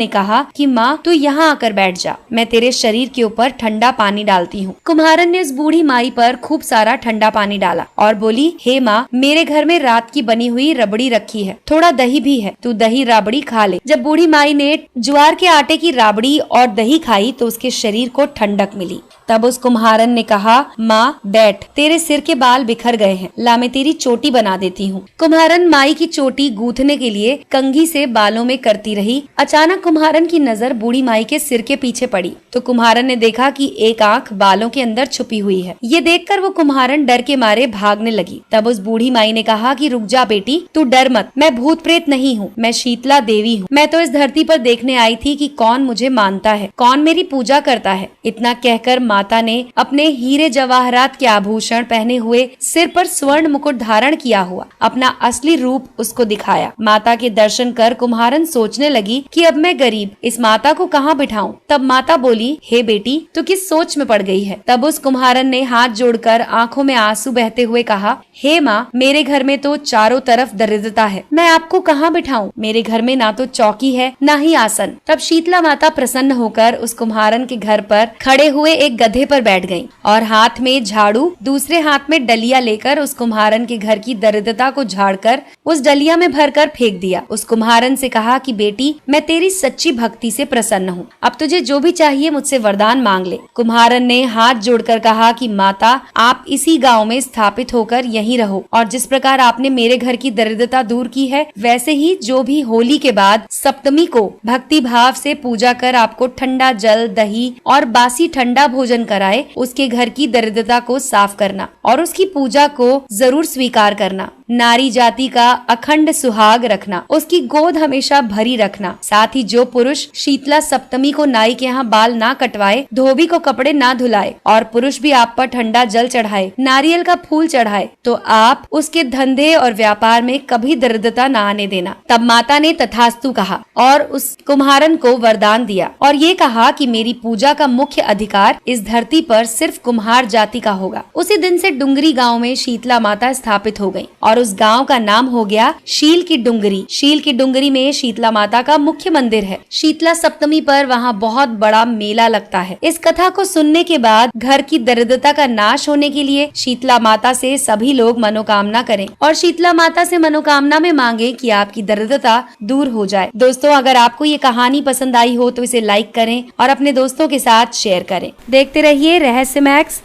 ने कहा कि माँ तू यहाँ आकर बैठ जा, मैं तेरे शरीर के ऊपर ठंडा पानी डालती हूँ। कुम्हारन ने उस बूढ़ी माई पर खूब सारा ठंडा पानी डाला और बोली, हे माँ, मेरे घर में रात की बनी हुई रबड़ी रखी है, थोड़ा दही भी है, तू दही राबड़ी खा ले। जब बूढ़ी माई ने ज्वार के आटे की राबड़ी और दही खाई तो उसके शरीर को ठंडक मिली। तब उस कुम्हारन ने कहा, माँ बैठ, तेरे सिर के बाल बिखर गए हैं, ला मैं तेरी चोटी बना देती हूँ। कुम्हारन माई की चोटी गूंथने के लिए कंघी से बालों में करती रही। अचानक कुम्हारन की नजर बूढ़ी माई के सिर के पीछे पड़ी तो कुम्हारन ने देखा कि एक आंख बालों के अंदर छुपी हुई है। ये देखकर वो कुम्हारन डर के मारे भागने लगी। तब उस बूढ़ी माई ने कहा कि रुक जा बेटी, तू डर मत, मैं भूत प्रेत नहीं हूँ, मैं शीतला देवी हूँ। मैं तो इस धरती पर देखने आई थी कि कौन मुझे मानता है, कौन मेरी पूजा करता है। इतना कहकर माता ने अपने हीरे जवाहरात के आभूषण पहने हुए, सिर पर स्वर्ण मुकुट धारण किया हुआ अपना असली रूप उसको दिखाया। माता के दर्शन कर कुम्हारन सोचने लगी कि अब मैं गरीब, इस माता को कहाँ बिठाऊं। तब माता बोली, हे बेटी, तू किस सोच में पड़ गई है। तब उस कुम्हारन ने हाथ जोड़कर आंखों में आंसू बहते हुए कहा, हे माँ, मेरे घर में तो चारों तरफ दरिद्रता है, मैं आपको कहाँ बिठाऊं। मेरे घर में ना तो चौकी है ना ही आसन। तब शीतला माता प्रसन्न होकर उस कुम्हारन के घर पर खड़े हुए एक गधे पर बैठ गईं और हाथ में झाड़ू, दूसरे हाथ में डलिया लेकर उस कुम्हारन के घर की दरिद्रता को झाड़कर उस डलिया में भरकर फेंक दिया। उस कुम्हारन से कहा कि बेटी, मैं तेरी सच्ची भक्ति से प्रसन्न हूँ, अब तुझे जो भी चाहिए मुझसे वरदान मांग ले। कुम्हारन ने हाथ जोड़कर कहा कि माता, आप इसी गांव में स्थापित होकर यहीं रहो और जिस प्रकार आपने मेरे घर की दरिद्रता दूर की है, वैसे ही जो भी होली के बाद सप्तमी को भक्ति भाव से पूजा कर आपको ठंडा जल, दही और बासी ठंडा भोजन कराए, उसके घर की दरिद्रता को साफ करना और उसकी पूजा को जरूर स्वीकार करना। नारी जाति का अखंड सुहाग रखना, उसकी गोद हमेशा भरी रखना। साथ ही जो पुरुष शीतला सप्तमी को नाई के यहाँ बाल ना कटवाए, धोबी को कपड़े ना धुलाए और पुरुष भी आप पर ठंडा जल चढ़ाए, नारियल का फूल चढ़ाए, तो आप उसके धंधे और व्यापार में कभी दरिद्रता ना आने देना। तब माता ने तथास्तु कहा और उस कुम्हारन को वरदान दिया और ये कहा कि मेरी पूजा का मुख्य अधिकार इस धरती पर सिर्फ कुम्हार जाति का होगा। उसी दिन से डुंगरी गांव में शीतला माता स्थापित हो गई और उस गांव का नाम हो गया शील की डुंगरी। शील की डुंगरी में शीतला माता का मुख्य मंदिर है। शीतला सप्तमी पर वहां बहुत बड़ा मेला लगता है। इस कथा को सुनने के बाद घर की दरिद्रता का नाश होने के लिए शीतला माता से सभी लोग मनोकामना करें और शीतला माता से मनोकामना में मांगे कि आपकी दरिद्रता दूर हो जाए। दोस्तों, अगर आपको ये कहानी पसंद आई हो तो इसे लाइक करें और अपने दोस्तों के साथ शेयर करें। देखते रहिए रहस्य मैक्स।